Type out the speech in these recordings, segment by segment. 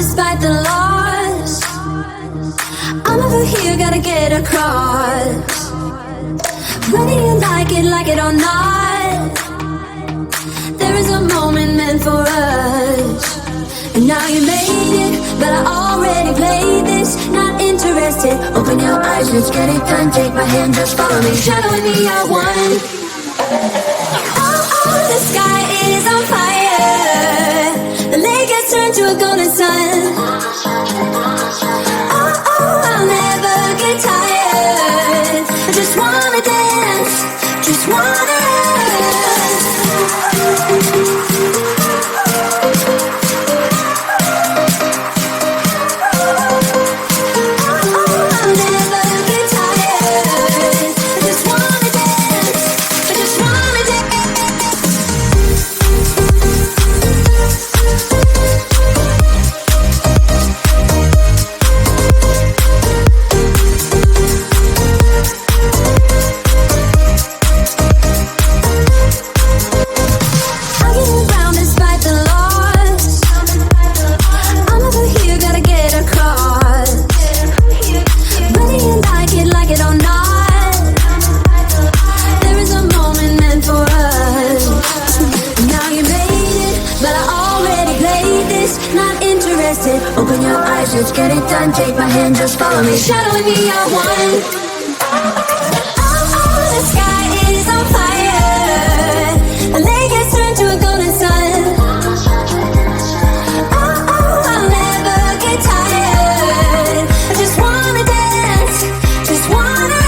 despite the loss. I'm over here, gotta get across. Whether you like it or not, there is a moment meant for us. And now you made it, but I already played this. Not interested, open your eyes, let's get it done. Take my hand, just follow me, shadowing me, I won. Oh, the sky is on fire. The lake has turned to a golden sun. Oh, I'll never get tired. I just wanna dance, just wanna dance. Open your eyes, let's get it done. Take my hand, just follow me, shadowing me, I won. Oh, the sky is on fire. The lake has turned to a golden sun. Oh, I'll never get tired. I just wanna dance, just wanna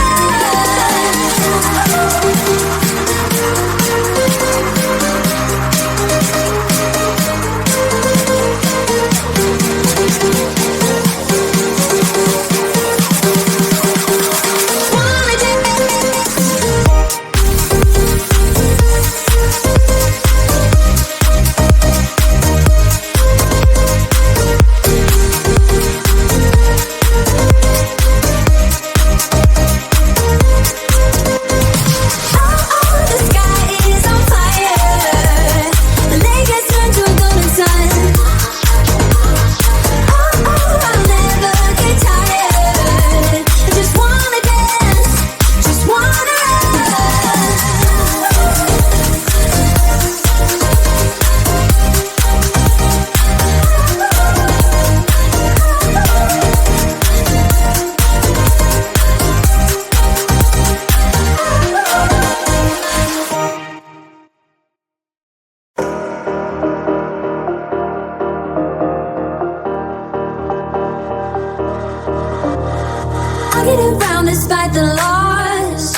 despite the loss.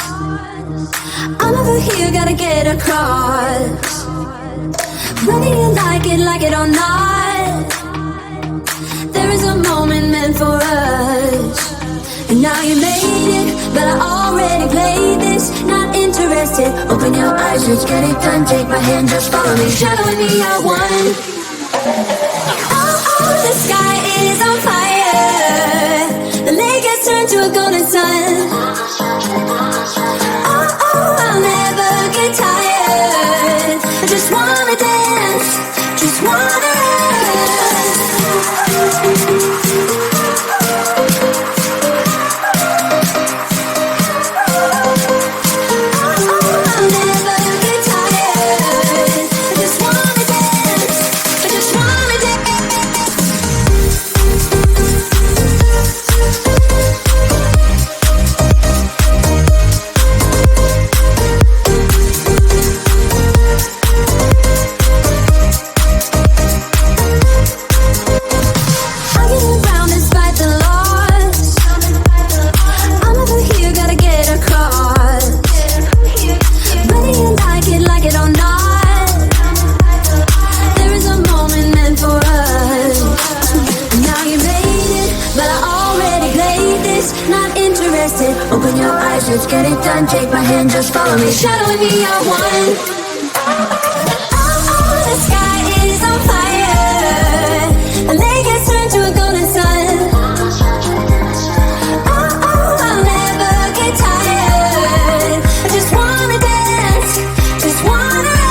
I'm over here, gotta get across. Whether you like it or not, there is a moment meant for us. And now you made it, but I already played this. Not interested, open your eyes, let's get it done. Take my hand, just follow me, shadowing me, I won. Oh, the sky is on fire. The lake has turned to a golden sun. Oh, I'll never get tired. I just wanna dance, just wanna dance. I'll never get tired. I just wanna dance, I just wanna dance. Open your eyes, let's get it done. Take my hand, just follow me, shadowing me, I won. Oh, the sky is on fire. The lake has turned to a golden sun. Oh, I'll never get tired. I just wanna dance, just wanna dance.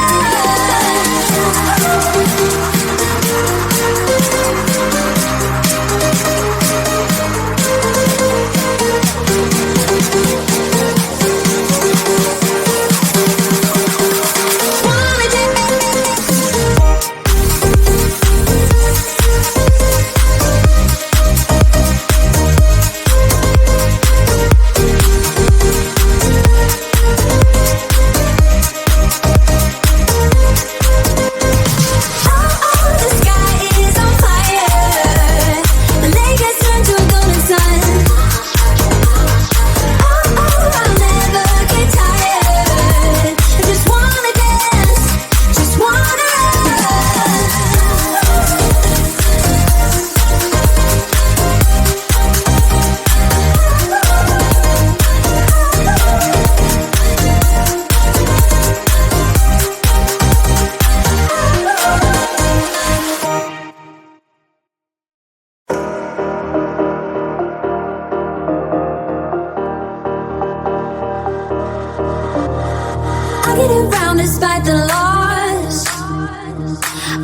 get around despite the loss.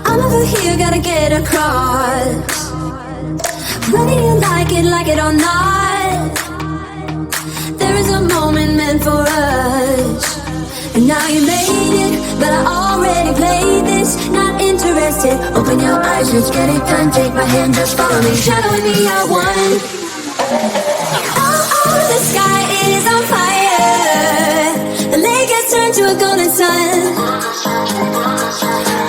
I'm over here, gotta get across. Whether you like it or not, there is a moment meant for us. And now you made it, but I already played this. Not interested, open your eyes, let's get it done. Take my hand, just follow me, shadowing me, I won. Oh, the sky is on fire. The lake has turned to a golden sun.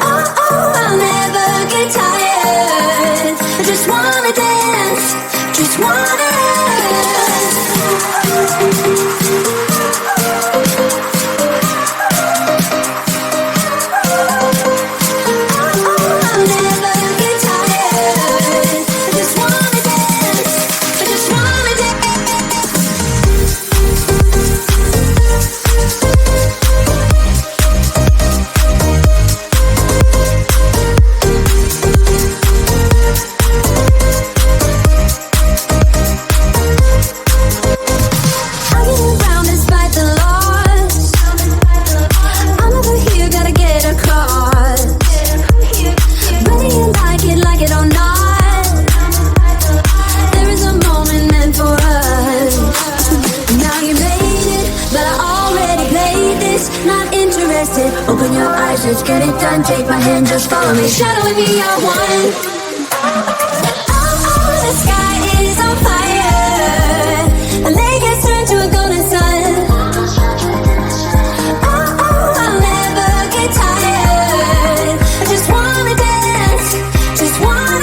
Oh, I'll never get tired. I just wanna dance, just wanna dance. Open your eyes, let's get it done. Take my hand, just follow me, shadowing me, I won. Oh, the sky is on fire. The lake has turned to a golden sun. Oh, I'll never get tired. I just wanna dance, just wanna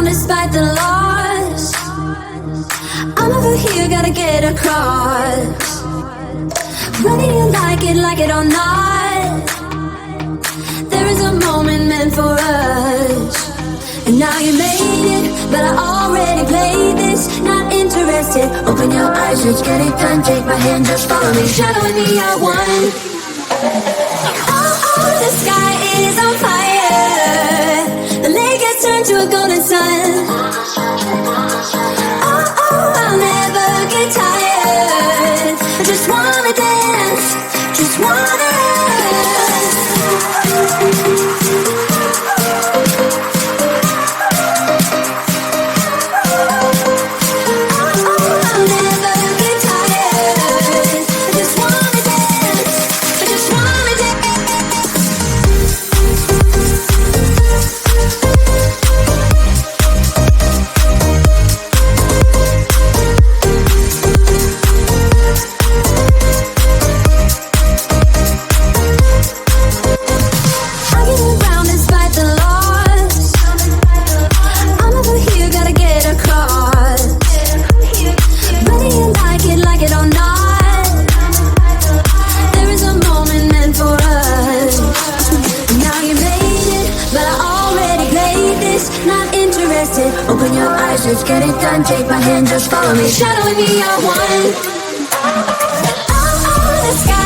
despite the loss. I'm over here, gotta get across. Whether you like it or not, there is a moment meant for us. And now you made it, but I already played this. Not interested, open your eyes, let's get it done. Take my hand, just follow me, shadowing me, I won. Oh, the sky is on fire. The lake has turned to a golden sun. Oh, I'll never get tired. I just wanna dance, just wanna dance. I'll never get tired. I just wanna dance, I just wanna dance. Open your eyes, let's get it done. Take my hand, just follow me, shadowing me, I won. Oh, the sky